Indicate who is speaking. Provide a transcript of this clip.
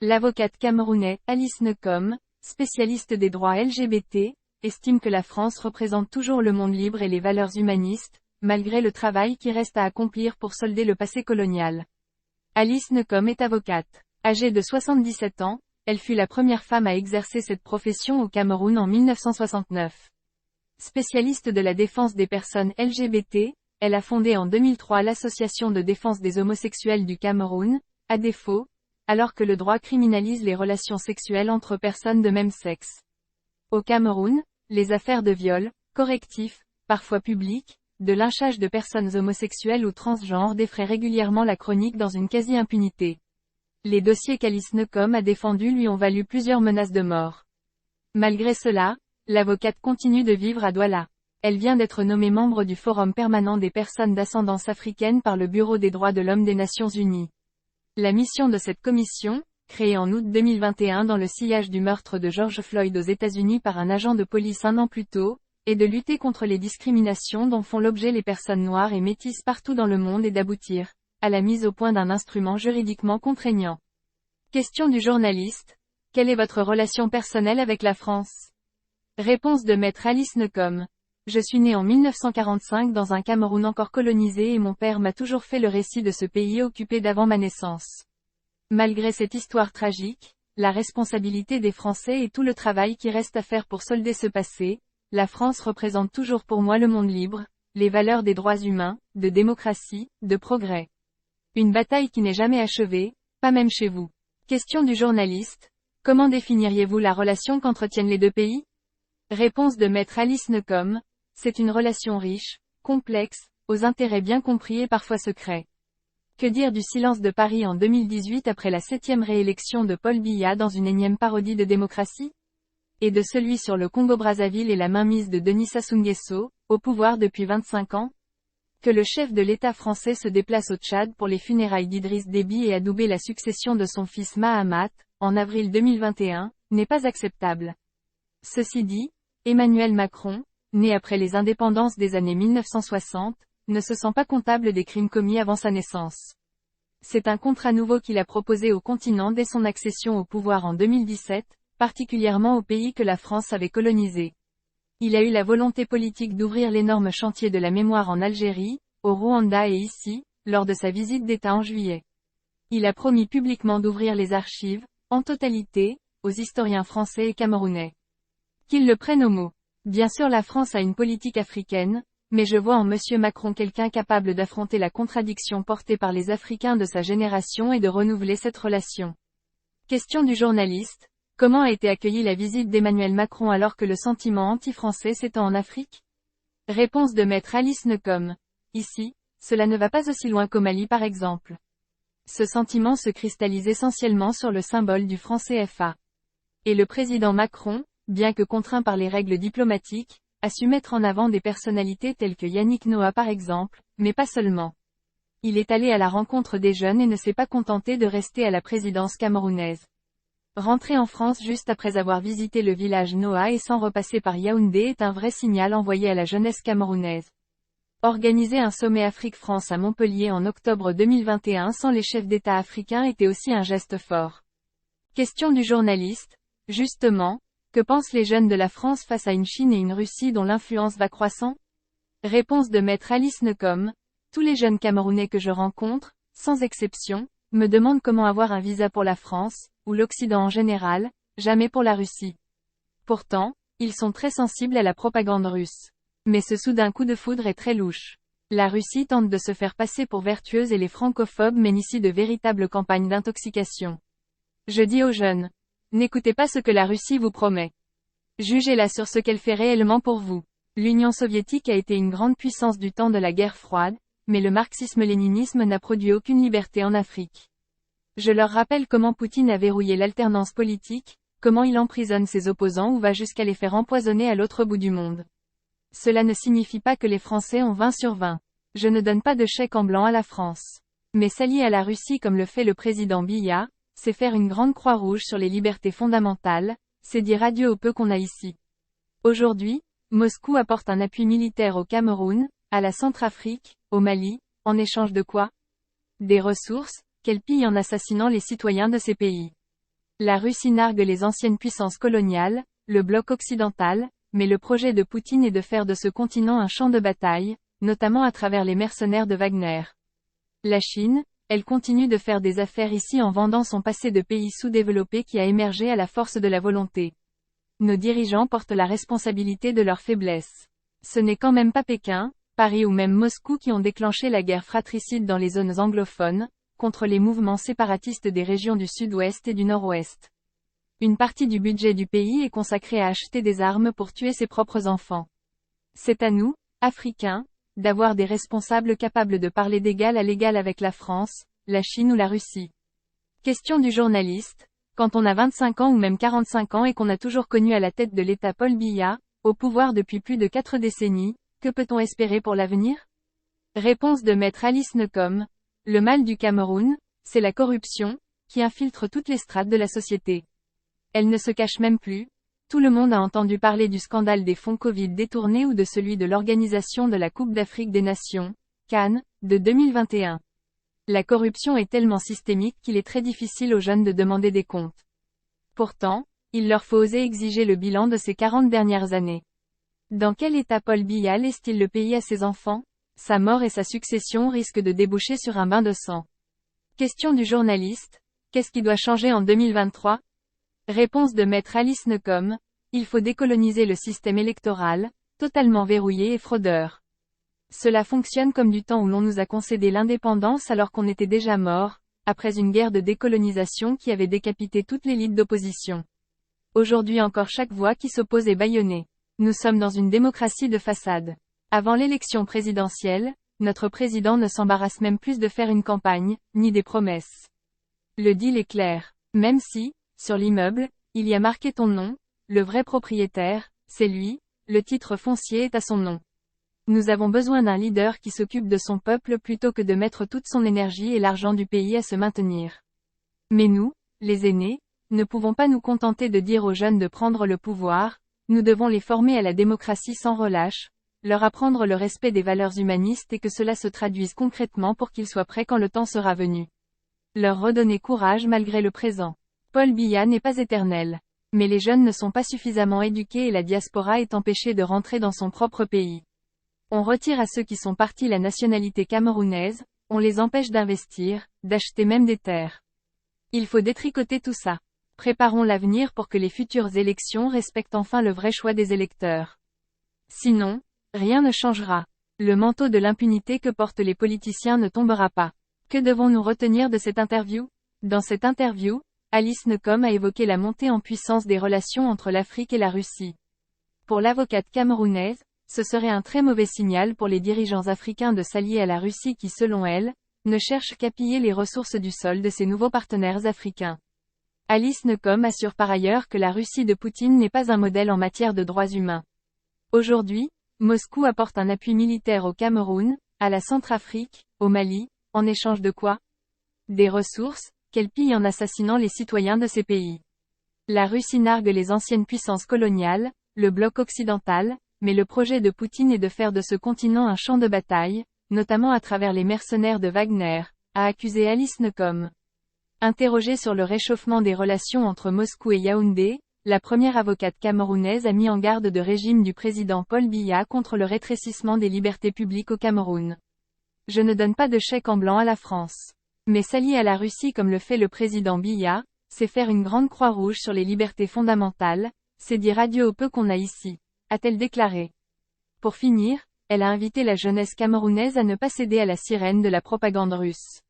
Speaker 1: L'avocate camerounaise Alice Nkom, spécialiste des droits LGBT, estime que la France représente toujours le monde libre et les valeurs humanistes, malgré le travail qui reste à accomplir pour solder le passé colonial. Alice Nkom est avocate. Âgée de 77 ans, elle fut la première femme à exercer cette profession au Cameroun en 1969. Spécialiste de la défense des personnes LGBT, elle a fondé en 2003 l'Association de défense des homosexuels du Cameroun, ADEFO, alors que le droit criminalise les relations sexuelles entre personnes de même sexe. Au Cameroun, les affaires de viol, correctifs, parfois publics, de lynchage de personnes homosexuelles ou transgenres défraient régulièrement la chronique dans une quasi-impunité. Les dossiers qu'Alice Nkom a défendus lui ont valu plusieurs menaces de mort. Malgré cela, l'avocate continue de vivre à Douala. Elle vient d'être nommée membre du Forum permanent des personnes d'ascendance africaine par le Bureau des droits de l'homme des Nations Unies. La mission de cette commission, créée en août 2021 dans le sillage du meurtre de George Floyd aux États-Unis par un agent de police un an plus tôt, est de lutter contre les discriminations dont font l'objet les personnes noires et métisses partout dans le monde et d'aboutir à la mise au point d'un instrument juridiquement contraignant. Question du journaliste. Quelle est votre relation personnelle avec la France? Réponse de maître Alice Nkom. Je suis née en 1945 dans un Cameroun encore colonisé et mon père m'a toujours fait le récit de ce pays occupé d'avant ma naissance. Malgré cette histoire tragique, la responsabilité des Français et tout le travail qui reste à faire pour solder ce passé, la France représente toujours pour moi le monde libre, les valeurs des droits humains, de démocratie, de progrès. Une bataille qui n'est jamais achevée, pas même chez vous. Question du journaliste. Comment définiriez-vous la relation qu'entretiennent les deux pays? Réponse de maître Alice Nkom. C'est une relation riche, complexe, aux intérêts bien compris et parfois secrets. Que dire du silence de Paris en 2018 après la 7e réélection de Paul Biya dans une énième parodie de démocratie? Et de celui sur le Congo-Brazzaville et la mainmise de Denis Sassou Nguesso, au pouvoir depuis 25 ans? Que le chef de l'État français se déplace au Tchad pour les funérailles d'Idriss Déby et adouber la succession de son fils Mahamat, en avril 2021, n'est pas acceptable. Ceci dit, Emmanuel Macron, né après les indépendances des années 1960, ne se sent pas comptable des crimes commis avant sa naissance. C'est un contrat nouveau qu'il a proposé au continent dès son accession au pouvoir en 2017, particulièrement aux pays que la France avait colonisés. Il a eu la volonté politique d'ouvrir l'énorme chantier de la mémoire en Algérie, au Rwanda et ici, lors de sa visite d'État en juillet. Il a promis publiquement d'ouvrir les archives, en totalité, aux historiens français et camerounais. Qu'ils le prennent au mot. Bien sûr la France a une politique africaine, mais je vois en monsieur Macron quelqu'un capable d'affronter la contradiction portée par les Africains de sa génération et de renouveler cette relation. Question du journaliste. Comment a été accueillie la visite d'Emmanuel Macron alors que le sentiment anti-français s'étend en Afrique? Réponse de maître Alice Nkom. Ici, cela ne va pas aussi loin qu'au Mali par exemple. Ce sentiment se cristallise essentiellement sur le symbole du franc CFA. Et le président Macron, bien que contraint par les règles diplomatiques, a su mettre en avant des personnalités telles que Yannick Noah par exemple, mais pas seulement. Il est allé à la rencontre des jeunes et ne s'est pas contenté de rester à la présidence camerounaise. Rentrer en France juste après avoir visité le village Noah et sans repasser par Yaoundé est un vrai signal envoyé à la jeunesse camerounaise. Organiser un sommet Afrique-France à Montpellier en octobre 2021 sans les chefs d'État africains était aussi un geste fort. Question du journaliste. Justement, que pensent les jeunes de la France face à une Chine et une Russie dont l'influence va croissant? Réponse de maître Alice Nkom. Tous les jeunes Camerounais que je rencontre, sans exception, me demandent comment avoir un visa pour la France, ou l'Occident en général, jamais pour la Russie. Pourtant, ils sont très sensibles à la propagande russe. Mais ce soudain coup de foudre est très louche. La Russie tente de se faire passer pour vertueuse et les francophobes mènent ici de véritables campagnes d'intoxication. Je dis aux jeunes, n'écoutez pas ce que la Russie vous promet. Jugez-la sur ce qu'elle fait réellement pour vous. L'Union soviétique a été une grande puissance du temps de la guerre froide, mais le marxisme-léninisme n'a produit aucune liberté en Afrique. Je leur rappelle comment Poutine a verrouillé l'alternance politique, comment il emprisonne ses opposants ou va jusqu'à les faire empoisonner à l'autre bout du monde. Cela ne signifie pas que les Français ont 20 sur 20. Je ne donne pas de chèque en blanc à la France. Mais s'allier à la Russie comme le fait le président Biya, c'est faire une grande croix rouge sur les libertés fondamentales, c'est dire adieu au peu qu'on a ici. Aujourd'hui, Moscou apporte un appui militaire au Cameroun, à la Centrafrique, au Mali, en échange de quoi? Des ressources, qu'elle pille en assassinant les citoyens de ces pays. La Russie nargue les anciennes puissances coloniales, le bloc occidental, mais le projet de Poutine est de faire de ce continent un champ de bataille, notamment à travers les mercenaires de Wagner. La Chine, elle continue de faire des affaires ici en vendant son passé de pays sous-développé qui a émergé à la force de la volonté. Nos dirigeants portent la responsabilité de leur faiblesse. Ce n'est quand même pas Pékin, Paris ou même Moscou qui ont déclenché la guerre fratricide dans les zones anglophones, contre les mouvements séparatistes des régions du sud-ouest et du nord-ouest. Une partie du budget du pays est consacrée à acheter des armes pour tuer ses propres enfants. C'est à nous, Africains, d'avoir des responsables capables de parler d'égal à l'égal avec la France, la Chine ou la Russie. Question du journaliste: quand on a 25 ans ou même 45 ans et qu'on a toujours connu à la tête de l'État Paul Biya, au pouvoir depuis plus de 4 décennies, que peut-on espérer pour l'avenir? Réponse de Maître Alice Nkom: le mal du Cameroun, c'est la corruption, qui infiltre toutes les strates de la société. Elle ne se cache même plus. Tout le monde a entendu parler du scandale des fonds Covid détournés ou de celui de l'organisation de la Coupe d'Afrique des Nations, CAN, de 2021. La corruption est tellement systémique qu'il est très difficile aux jeunes de demander des comptes. Pourtant, il leur faut oser exiger le bilan de ces 40 dernières années. Dans quel état Paul Biya laisse-t-il le pays à ses enfants? Sa mort et sa succession risquent de déboucher sur un bain de sang. Question du journaliste: qu'est-ce qui doit changer en 2023? Réponse de Maître Alice Nkom: il faut décoloniser le système électoral, totalement verrouillé et fraudeur. Cela fonctionne comme du temps où l'on nous a concédé l'indépendance alors qu'on était déjà mort, après une guerre de décolonisation qui avait décapité toute l'élite d'opposition. Aujourd'hui encore chaque voix qui s'oppose est bâillonnée. Nous sommes dans une démocratie de façade. Avant l'élection présidentielle, notre président ne s'embarrasse même plus de faire une campagne, ni des promesses. Le deal est clair. Même si, sur l'immeuble, il y a marqué ton nom, le vrai propriétaire, c'est lui, le titre foncier est à son nom. Nous avons besoin d'un leader qui s'occupe de son peuple plutôt que de mettre toute son énergie et l'argent du pays à se maintenir. Mais nous, les aînés, ne pouvons pas nous contenter de dire aux jeunes de prendre le pouvoir, nous devons les former à la démocratie sans relâche, leur apprendre le respect des valeurs humanistes et que cela se traduise concrètement pour qu'ils soient prêts quand le temps sera venu. Leur redonner courage malgré le présent. Paul Biya n'est pas éternel. Mais les jeunes ne sont pas suffisamment éduqués et la diaspora est empêchée de rentrer dans son propre pays. On retire à ceux qui sont partis la nationalité camerounaise, on les empêche d'investir, d'acheter même des terres. Il faut détricoter tout ça. Préparons l'avenir pour que les futures élections respectent enfin le vrai choix des électeurs. Sinon, rien ne changera. Le manteau de l'impunité que portent les politiciens ne tombera pas. Que devons-nous retenir de cette interview? Dans cette interview, Alice Nkom a évoqué la montée en puissance des relations entre l'Afrique et la Russie. Pour l'avocate camerounaise, ce serait un très mauvais signal pour les dirigeants africains de s'allier à la Russie qui selon elle, ne cherche qu'à piller les ressources du sol de ses nouveaux partenaires africains. Alice Nkom assure par ailleurs que la Russie de Poutine n'est pas un modèle en matière de droits humains. Aujourd'hui, Moscou apporte un appui militaire au Cameroun, à la Centrafrique, au Mali, en échange de quoi? Des ressources, qu'elle pille en assassinant les citoyens de ces pays. La Russie nargue les anciennes puissances coloniales, le bloc occidental, mais le projet de Poutine est de faire de ce continent un champ de bataille, notamment à travers les mercenaires de Wagner, a accusé Alice Nkom. Interrogée sur le réchauffement des relations entre Moscou et Yaoundé, la première avocate camerounaise a mis en garde de régime du président Paul Biya contre le rétrécissement des libertés publiques au Cameroun. Je ne donne pas de chèque en blanc à la France. Mais s'allier à la Russie comme le fait le président Biya, c'est faire une grande croix rouge sur les libertés fondamentales, c'est dire adieu au peu qu'on a ici, a-t-elle déclaré. Pour finir, elle a invité la jeunesse camerounaise à ne pas céder à la sirène de la propagande russe.